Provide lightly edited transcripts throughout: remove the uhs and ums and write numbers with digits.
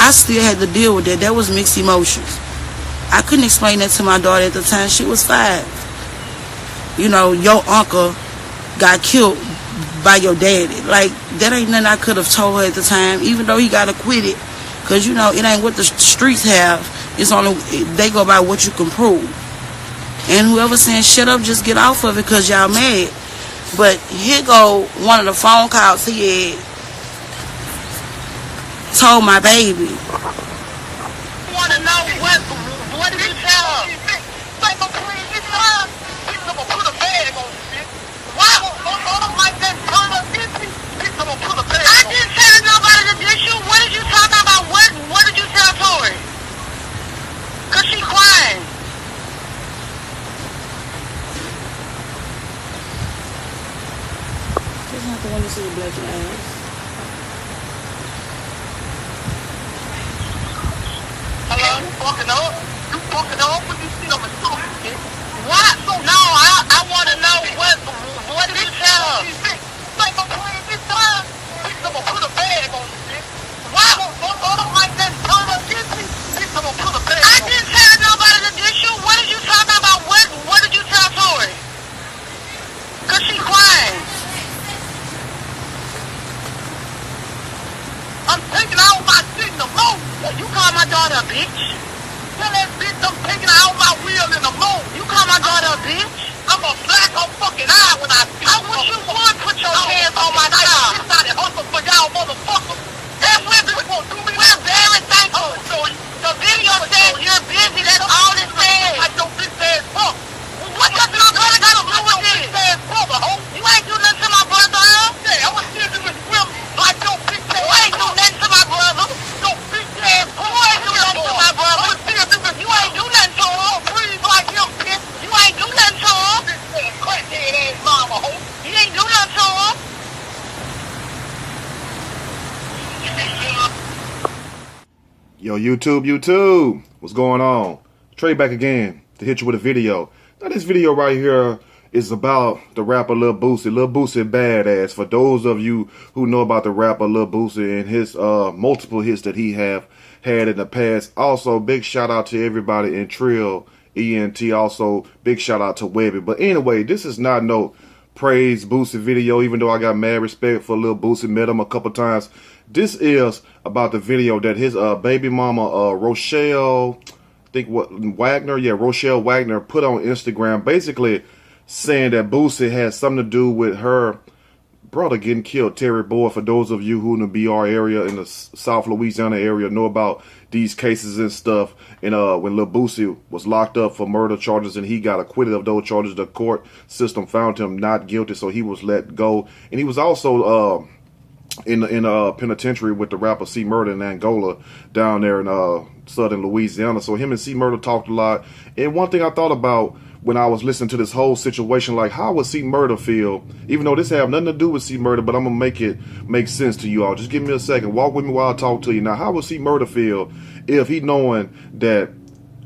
I still had to deal with that. That was mixed emotions. I couldn't explain that to my daughter at the time. She was 5. You know, your uncle got killed by your daddy. Like, that ain't nothing I could have told her at the time, even though he got acquitted. Because, you know, it ain't what the streets have. It's only, they go by what you can prove. And whoever saying shut up, just get off of it because y'all mad. But here go one of the phone calls he had told my baby. I want to know what did you tell her? Like, please, this time, he's going to put a bag on you. Why? Like that son of this, he's going to put a bag on you. I didn't tell nobody to dish you. What did you talk about? What did you tell Tori? Because she crying. She's not the one to see the black ass. Hello? You fucking up? You fucking up when you see them in school, bitch. What? No, I want to know what did you tell her? Like, please, this time, he's going to put a bag on you, bitch. Why? Like that son of this, he's going to put a bag on you. I didn't tell nobody to dish you. What did you talk about? What did you tell Tori? Because she crying. I'm taking out my shit in the moon. You call my daughter a bitch? Tell that bitch I'm taking out my wheel in the moon. You call my daughter a bitch? I'm a black on fucking eye when I wish you would put your hands on my child. It's not a hustle for y'all motherfuckers. That's what we won't do. We're very thankful. The video says you're busy. That's all it says. Like your bitch ass fuck. What does my brother got to do with this? You ain't do nothing to my brother, huh? Yeah, I was still doing swim like your bitch ass. You ain't do nothing to my brother. Your bitch ass. You ain't do nothing to my brother. You ain't do nothing to him. Breathe like him, bitch. You ain't do nothing to him. This crackhead ass mama, hoe. You ain't do nothing to him. Yo, YouTube, what's going on? Trey back again to hit you with a video. Now, this video right here is about the rapper Lil Boosie. Lil Boosie badass. For those of you who know about the rapper Lil Boosie and his multiple hits that he have had in the past. Also, big shout out to everybody in Trill, ENT. Also, big shout out to Webby. But anyway, this is not no praise Boosie video, even though I got mad respect for Lil Boosie, met him a couple times. This is about the video that his baby mama, Rochelle, I think Wagner, yeah, Rochelle Wagner put on Instagram, basically saying that Boosie has something to do with her brother getting killed, Terry Boyd. For those of you who in the BR area, in the South Louisiana area, know about these cases and stuff. And when Lil Boosie was locked up for murder charges and he got acquitted of those charges, the court system found him not guilty, so he was let go. And he was also in penitentiary with the rapper C Murder in Angola, down there in southern Louisiana. So him and C Murder talked a lot. And one thing I thought about when I was listening to this whole situation, like, how would C Murder feel, even though this have nothing to do with C Murder, but I'm gonna make it make sense to you all. Just give me a second, walk with me while I talk to you. Now, how would C Murder feel if he knowing that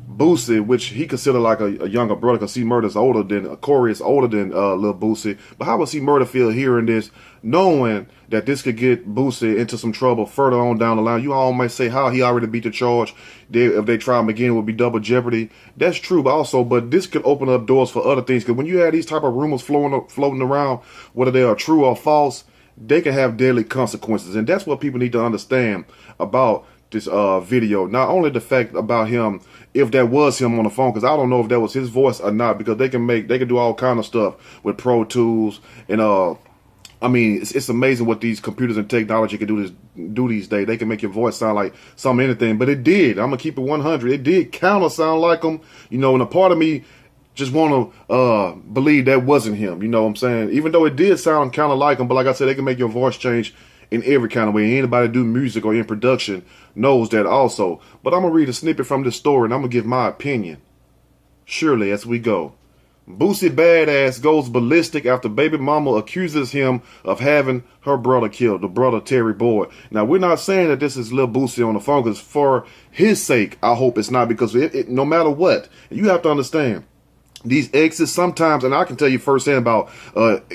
Boosie, which he considered like a younger brother, because C Murder's older than Corey is older than Lil Boosie, but how would C Murder feel hearing this, knowing that this could get Boosie into some trouble further on down the line? You all might say, how he already beat the charge, if they try him again, it would be double jeopardy. That's true, but this could open up doors for other things, because when you have these type of rumors floating around, whether they are true or false, they can have deadly consequences. And that's what people need to understand about this video. Not only the fact about him, if that was him on the phone, because I don't know if that was his voice or not, because they can do all kind of stuff with Pro Tools. And I mean, it's amazing what these computers and technology can do these days. They can make your voice sound like anything. But it did. I'm gonna keep it 100. It did kind of sound like him, you know. And a part of me just want to believe that wasn't him. You know what I'm saying? Even though it did sound kind of like him, but like I said, they can make your voice change in every kind of way. Anybody do music or in production knows that also. But I'm gonna read a snippet from this story and I'm gonna give my opinion. Surely, as we go. Boosie badass goes ballistic after baby mama accuses him of having her brother killed, the brother Terry Boyd. Now, we're not saying that this is Lil Boosie on the phone, because for his sake, I hope it's not, because no matter what, you have to understand, these exes sometimes, and I can tell you firsthand about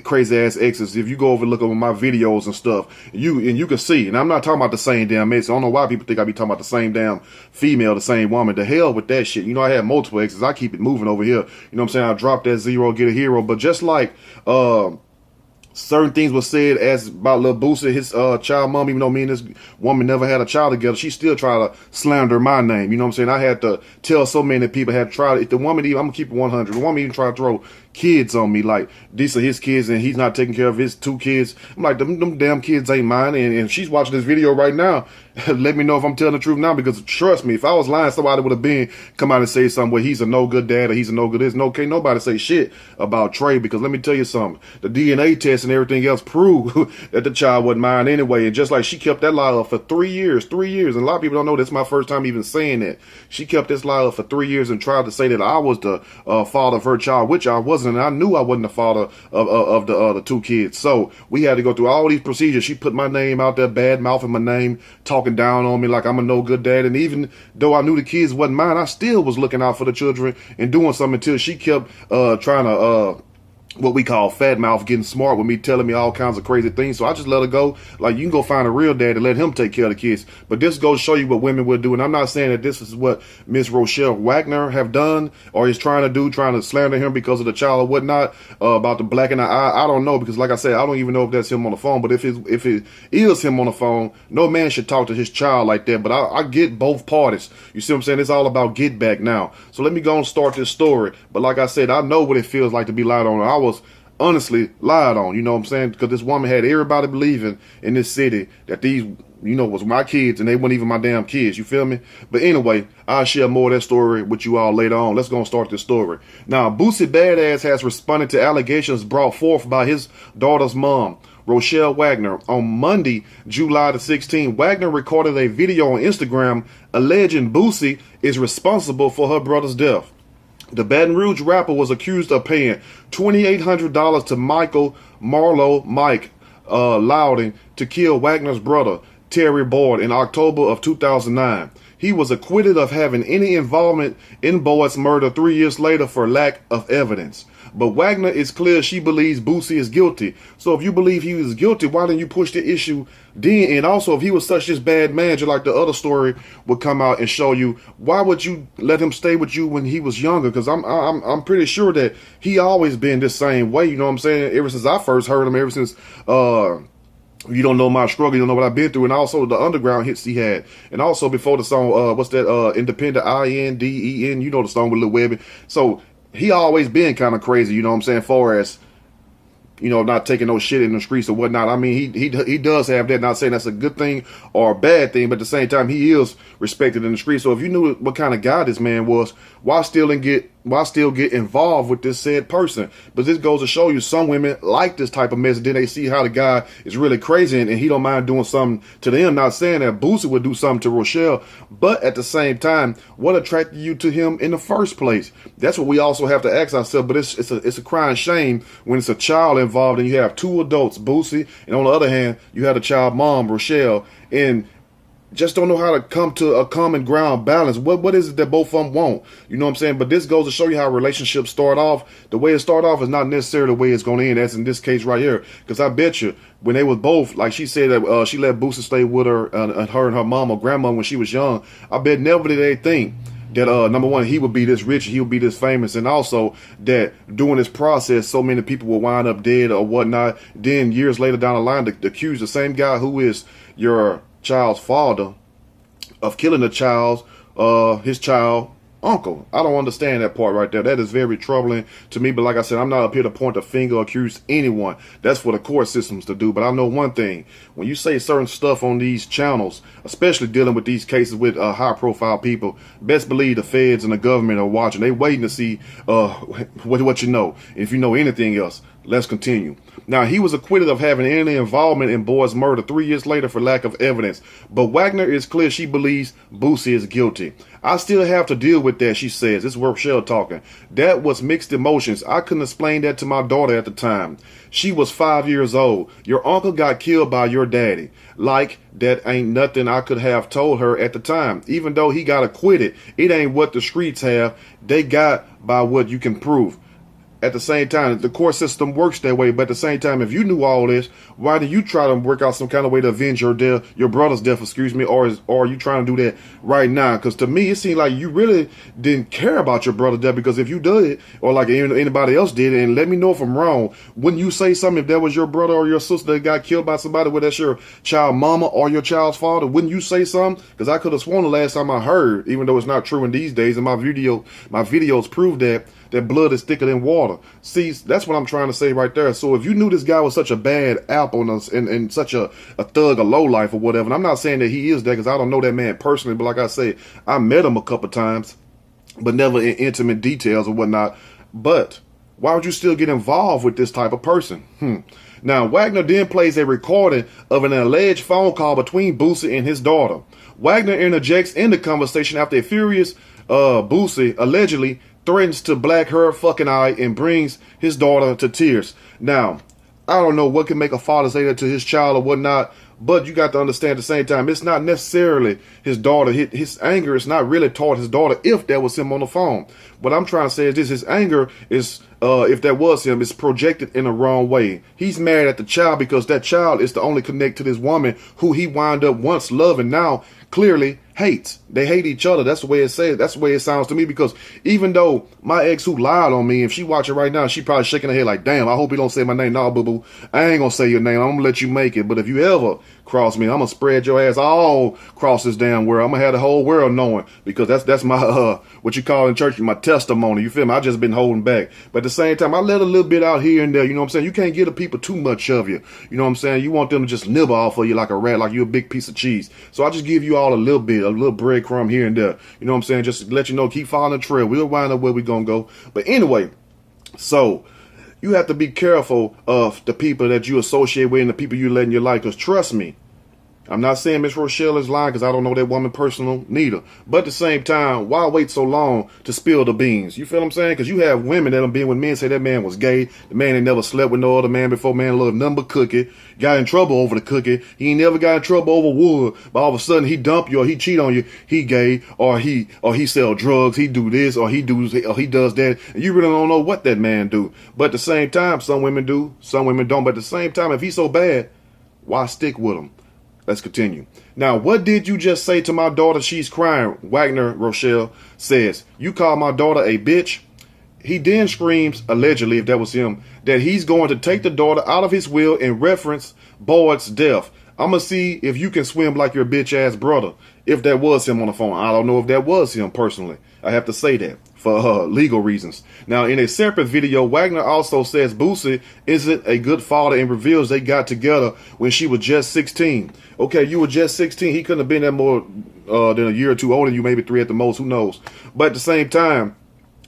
crazy ass exes. If you go over and look over my videos and stuff, you can see, and I'm not talking about the same damn ex. I don't know why people think I be talking about the same damn female, the same woman. The hell with that shit. You know, I had multiple exes. I keep it moving over here. You know what I'm saying? I drop that zero, get a hero. But just like certain things were said as about Lil Boosie, his child mom, even though me and this woman never had a child together, she still tried to slander my name. You know what I'm saying? I had to tell so many people had tried. If the woman even, I'm gonna keep it 100. The woman even tried to throw kids on me, like these are his kids and he's not taking care of his 2 kids. I'm like, them damn kids ain't mine. And she's watching this video right now. Let me know if I'm telling the truth now, because trust me, if I was lying, somebody would have been come out and say something where he's a no good dad or he's a no good this. No, can't nobody say shit about Trey, because let me tell you something. The DNA test and everything else prove that the child wasn't mine anyway. And just like she kept that lie up for 3 years, and a lot of people don't know that's my first time even saying that. She kept this lie up for 3 years and tried to say that I was the father of her child, which I wasn't. And I knew I wasn't the father of the 2 kids. So we had to go through all these procedures. She put my name out there, bad mouthing my name, talking down on me like I'm a no good dad. And even though I knew the kids wasn't mine, I still was looking out for the children and doing something until she kept trying to what we call fat mouth, getting smart with me, telling me all kinds of crazy things. So I just let her go. Like, you can go find a real dad and let him take care of the kids. But this goes to show you what women will do. And I'm not saying that this is what Miss Rochelle Wagner have done or is trying to do, trying to slander him because of the child or whatnot, about the black in the eye. I don't know, because like I said, I don't even know if that's him on the phone. But if it is him on the phone, no man should talk to his child like that. But I get both parties. You see what I'm saying? It's all about get back now. So let me go and start this story. But like I said, I know what it feels like to be lied on. I was honestly lied on, you know what I'm saying? Because this woman had everybody believing in this city that these, was my kids, and they weren't even my damn kids, you feel me? But anyway, I'll share more of that story with you all later on. Let's go and start this story. Now, Boosie Badass has responded to allegations brought forth by his daughter's mom, Rochelle Wagner. On Monday, July the 16th, Wagner recorded a video on Instagram alleging Boosie is responsible for her brother's death. The Baton Rouge rapper was accused of paying $2,800 to Michael Marlowe Mike Loudon to kill Wagner's brother, Terry Boyd, in October of 2009. He was acquitted of having any involvement in Boyd's murder 3 years later for lack of evidence. But Wagner is clear she believes Boosie is guilty. So if you believe he was guilty, why didn't you push the issue then? And also, if he was such this bad man, just like the other story would come out and show you, why would you let him stay with you when he was younger? Because I'm pretty sure that he always been this same way. You know what I'm saying? Ever since I first heard him, ever since you don't know my struggle, you don't know what I've been through, and also the underground hits he had, and also before the song, what's that? Independent, INDEN. You know the song with Lil Webby. So he always been kind of crazy, you know what I'm saying, far as, not taking no shit in the streets or whatnot. I mean, he does have that. Not saying that's a good thing or a bad thing, but at the same time, he is respected in the streets. So if you knew what kind of guy this man was, why still get involved with this said person? But this goes to show you some women like this type of mess. Then they see how the guy is really crazy and he don't mind doing something to them. Not saying that Boosie would do something to Rochelle, but at the same time, what attracted you to him in the first place? That's what we also have to ask ourselves. But it's a crying shame when it's a child involved and you have 2 adults, Boosie, and on the other hand, you have the child mom, Rochelle, and just don't know how to come to a common ground balance. What is it that both of them want? You know what I'm saying? But this goes to show you how relationships start off. The way it start off is not necessarily the way it's going to end. That's in this case right here. Because I bet you, when they was both, like she said that she let Boosie stay with her and her mom or grandma when she was young, I bet never did they think that number one, he would be this rich, he would be this famous, and also that during this process, so many people will wind up dead or whatnot. Then years later down the line, the accused, the same guy who is your child's father, of killing the his child uncle. I don't understand that part right there. That is very troubling to me. But like I said, I'm not up here to point a finger or accuse anyone. That's for the court systems to do. But I know one thing: when you say certain stuff on these channels, especially dealing with these cases with high-profile people, best believe the feds and the government are watching. They waiting to see what you know. If you know anything else, Let's continue. Now, he was acquitted of having any involvement in Boyd's murder 3 years later for lack of evidence. But Wagner is clear she believes Boosie is guilty. I still have to deal with that, she says. This is Rochelle talking. That was mixed emotions. I couldn't explain that to my daughter at the time. She was 5 years old. Your uncle got killed by your daddy. Like, that ain't nothing I could have told her at the time. Even though he got acquitted, it ain't what the streets have. They got by what you can prove. At the same time, the court system works that way, but at the same time, if you knew all this, why do you try to work out some kind of way to avenge your death, your brother's death, excuse me, or are you trying to do that right now? Because to me, it seemed like you really didn't care about your brother's death, because if you did it, or like anybody else did it, and let me know if I'm wrong, wouldn't you say something if that was your brother or your sister that got killed by somebody, whether that's your child mama or your child's father? Wouldn't you say something? Because I could have sworn the last time I heard, even though it's not true in these days, and my videos prove that blood is thicker than water. See, that's what I'm trying to say right there. So if you knew this guy was such a bad apple and such a thug, a lowlife or whatever, and I'm not saying that he is that because I don't know that man personally, but like I say, I met him a couple times, but never in intimate details or whatnot. But why would you still get involved with this type of person? Now, Wagner then plays a recording of an alleged phone call between Boosie and his daughter. Wagner interjects in the conversation after a furious Boosie allegedly threatens to black her fucking eye and brings his daughter to tears. Now, I don't know what can make a father say that to his child or whatnot, but you got to understand at the same time, it's not necessarily his daughter. His anger is not really toward his daughter if that was him on the phone. What I'm trying to say is this: his anger is, if that was him, is projected in the wrong way. He's mad at the child because that child is the only connect to this woman who he wound up once loving, now clearly hates. They hate each other. That's the way it says. That's the way it sounds to me, because even though my ex who lied on me, if she watching right now, she probably shaking her head like, damn, I hope he don't say my name. No, boo-boo, I ain't gonna say your name. I'm gonna let you make it. But if you ever cross me, I'm gonna spread your ass all across this damn world. I'm gonna have the whole world knowing, because that's my what you call in church, my testimony. You feel me? I just been holding back. But at the same time, I let a little bit out here and there. You know what I'm saying? You can't give the people too much of you. You know what I'm saying? You want them to just nibble off of you like a rat, like you a big piece of cheese. So I just give you all a little bit, a little breadcrumb here and there. You know what I'm saying? Just to let you know, keep following the trail. We'll wind up where we're gonna go. But anyway, so you have to be careful of the people that you associate with and the people you let in your life. Because trust me, I'm not saying Miss Rochelle is lying, because I don't know that woman personal neither. But at the same time, why wait so long to spill the beans? You feel what I'm saying? Because you have women that have been with men say that man was gay. The man ain't never slept with no other man before. Man loved nothing but cookie. Got in trouble over the cookie. He ain't never got in trouble over wood. But all of a sudden he dump you or he cheat on you. He gay, or he sell drugs. He do this or he does that. And you really don't know what that man do. But at the same time, some women do, some women don't. But at the same time, if he's so bad, why stick with him? Let's continue. Now, what did you just say to my daughter? She's crying. Wagner Rochelle says, you call my daughter a bitch? He then screams, allegedly, if that was him, that he's going to take the daughter out of his will in reference Boyd's death. I'm going to see if you can swim like your bitch ass brother. If that was him on the phone. I don't know if that was him personally. I have to say that for legal reasons. Now, in a separate video, Wagner also says Boosie isn't a good father and reveals they got together when she was just 16. Okay, you were just 16. He couldn't have been that more than a year or two older than you, maybe 3 at the most. Who knows? But at the same time,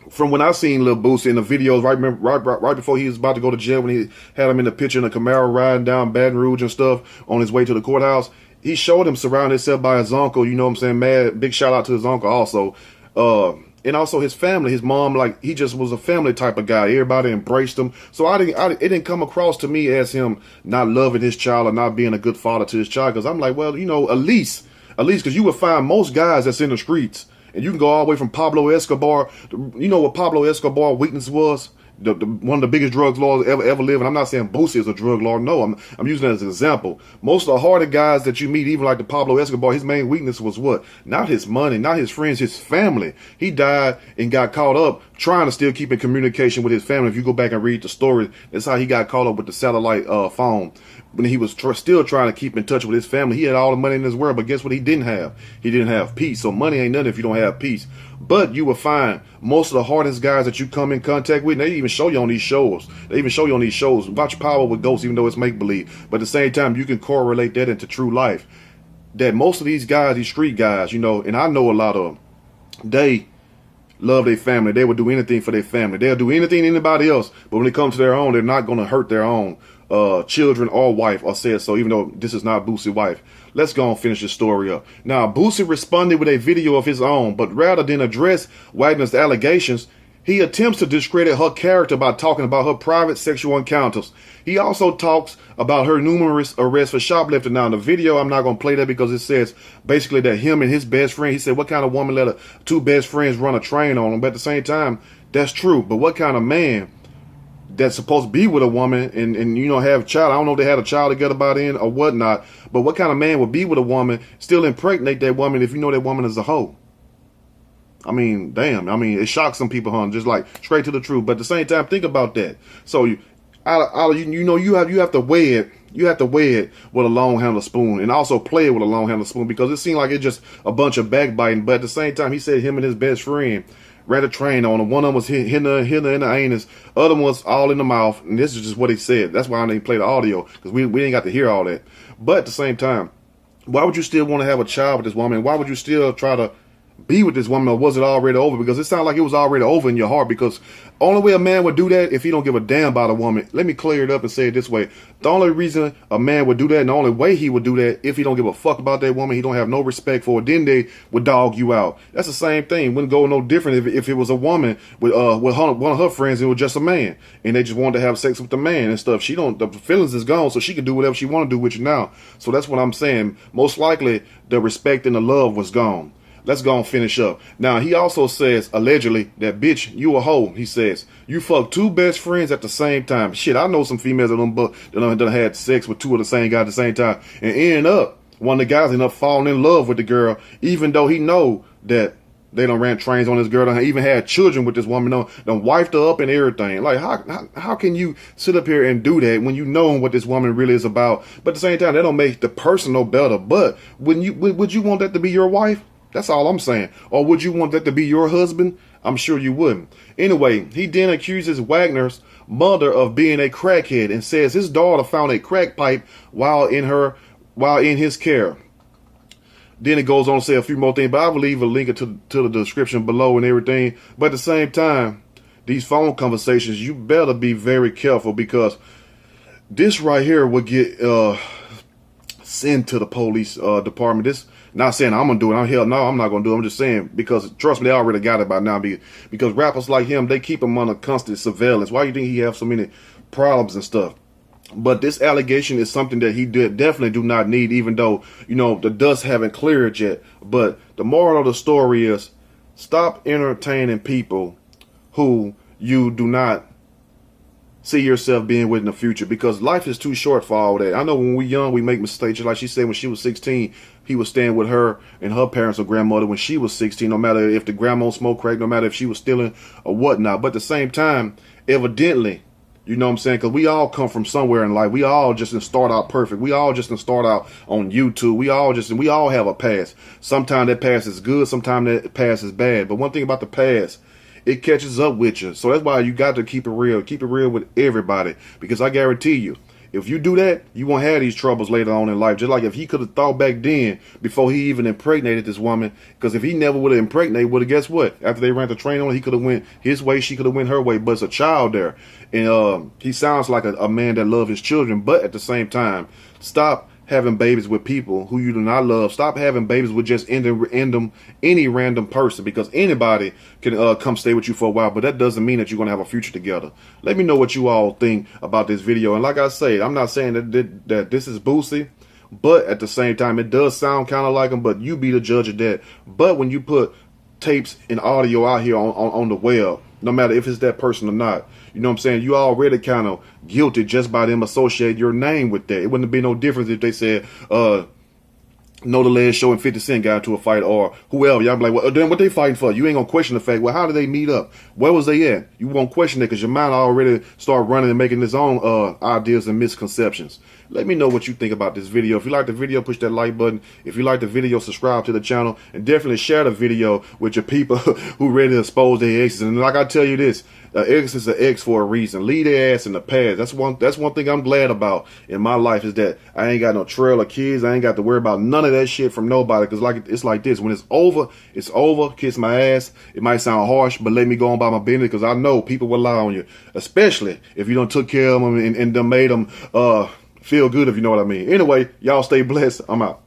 from when I seen Lil Boosie in the videos right before he was about to go to jail, when he had him in the picture in a Camaro riding down Baton Rouge and stuff on his way to the courthouse, he showed him surrounded himself by his uncle. You know what I'm saying? Mad big shout out to his uncle also. And also his family, his mom, like he just was a family type of guy. Everybody embraced him. So it didn't come across to me as him not loving his child or not being a good father to his child. Because I'm like, well, you know, at least, because you would find most guys that's in the streets, and you can go all the way from Pablo Escobar. You know what Pablo Escobar weakness was? One of the biggest drug lords ever lived. And I'm not saying Boosie is a drug lord. No, I'm using it as an example. Most of the harder guys that you meet, even like the Pablo Escobar, his main weakness was what? Not his money, not his friends, his family. He died and got caught up trying to still keep in communication with his family. If you go back and read the story, that's how he got caught up with the satellite phone. When he was still trying to keep in touch with his family. He had all the money in this world, but guess what he didn't have? He didn't have peace. So money ain't nothing if you don't have peace. But you will find most of the hardest guys that you come in contact with, and they even show you on these shows. Watch Power with Ghosts, even though it's make-believe. But at the same time, you can correlate that into true life. That most of these guys, these street guys, you know, and I know a lot of them, they love their family. They would do anything for their family. They'll do anything to anybody else. But when it comes to their own, they're not going to hurt their own children or wife, or said so, even though this is not Boosie's wife. Let's go and finish this story up. Now, Boosie responded with a video of his own, but rather than address Wagner's allegations, he attempts to discredit her character by talking about her private sexual encounters. He also talks about her numerous arrests for shoplifting. Now, in the video, I'm not going to play that because it says basically that him and his best friend, he said, what kind of woman let two best friends run a train on him? But at the same time, that's true. But what kind of man that's supposed to be with a woman and you know, have a child? I don't know if they had a child together by then or whatnot, but what kind of man would be with a woman, still impregnate that woman if you know that woman is a hoe? I mean, damn. I mean, it shocks some people, huh? Just like straight to the truth. But at the same time, think about that. So you have to weigh it. You have to weigh it with a long handled spoon, and also play it with a long handled spoon, because it seemed like it's just a bunch of backbiting. But at the same time, he said him and his best friend ran a train on him. One of them was hitting her in the anus. Other one was all in the mouth. And this is just what he said. That's why I didn't play the audio, because we ain't got to hear all that. But at the same time, why would you still want to have a child with this woman? Why would you still try to be with this woman, or was it already over? Because it sounded like it was already over in your heart, because only way a man would do that if he don't give a damn about a woman. Let me clear it up and say it this way. The only reason a man would do that, and the only way he would do that, if he don't give a fuck about that woman, he don't have no respect for her, then they would dog you out. That's the same thing. Wouldn't go no different if it was a woman with one of her friends and it was just a man, and they just wanted to have sex with the man and stuff. The feelings is gone, so she can do whatever she want to do with you now. So that's what I'm saying. Most likely the respect and the love was gone. Let's go and finish up. Now, he also says, allegedly, that bitch, you a hoe. He says, you fuck two best friends at the same time. Shit, I know some females that had sex with two of the same guy at the same time. And end up, one of the guys ended up falling in love with the girl, even though he know that they done ran trains on this girl, done even had children with this woman, done wifed her up and everything. Like, how can you sit up here and do that when you know what this woman really is about? But at the same time, that don't make the person no better. But would you want that to be your wife? That's all I'm saying. Or would you want that to be your husband? I'm sure you wouldn't. Anyway, he then accuses Wagner's mother of being a crackhead and says his daughter found a crack pipe while in his care. Then it goes on to say a few more things, but I will leave a link to the description below and everything. But at the same time, these phone conversations, you better be very careful, because this right here would get sent to the police department. This, not saying I'm gonna do it. Hell no, I'm not gonna do it. I'm just saying, because trust me, they already got it by now. Because rappers like him, they keep him under constant surveillance. Why do you think he have so many problems and stuff? But this allegation is something that he definitely do not need, even though, you know, the dust haven't cleared yet. But the moral of the story is, stop entertaining people who you do not see yourself being with in the future, because life is too short for all that. I know when we're young, we make mistakes. Just like she said, when she was 16, he was staying with her and her parents or grandmother when she was 16, no matter if the grandma smoked crack, no matter if she was stealing or whatnot. But at the same time, evidently, you know what I'm saying? Because we all come from somewhere in life. We all just didn't start out perfect. We all just didn't start out on YouTube. We all have a past. Sometimes that past is good. Sometimes that past is bad. But one thing about the past, it catches up with you. So that's why you got to keep it real. Keep it real with everybody. Because I guarantee you, if you do that, you won't have these troubles later on in life. Just like if he could have thought back then, before he even impregnated this woman. Because if he never would have impregnated, guess what? After they ran the train on, he could have went his way, she could have went her way. But it's a child there. And he sounds like a man that loves his children. But at the same time, stop having babies with people who you do not love. Stop having babies with just any random person, because anybody can come stay with you for a while, but that doesn't mean that you're going to have a future together. Let me know what you all think about this video. And like I say, I'm not saying that this is Boosie, but at the same time, it does sound kind of like him, but you be the judge of that. But when you put tapes and audio out here on the web, no matter if it's that person or not, you know what I'm saying, you already kind of guilty just by them associating your name with that. It wouldn't be no difference if they said, Know the Last Show and 50 Cent got into a fight, or whoever. Y'all be like, well, then what they fighting for? You ain't gonna question the fact, well, how did they meet up? Where was they at? You won't question it, because your mind already start running and making its own ideas and misconceptions. Let me know what you think about this video. If you like the video, push that like button. If you like the video, subscribe to the channel, and definitely share the video with your people who ready to expose their exes. And like I tell you this, An ex is an ex for a reason. Leave their ass in the past. That's one thing I'm glad about in my life is that I ain't got no trail of kids. I ain't got to worry about none of that shit from nobody. Cause it's like this. When it's over, it's over. Kiss my ass. It might sound harsh, but let me go on by my business because I know people will lie on you, especially if you don't took care of them and done made them feel good, if you know what I mean. Anyway, y'all stay blessed. I'm out.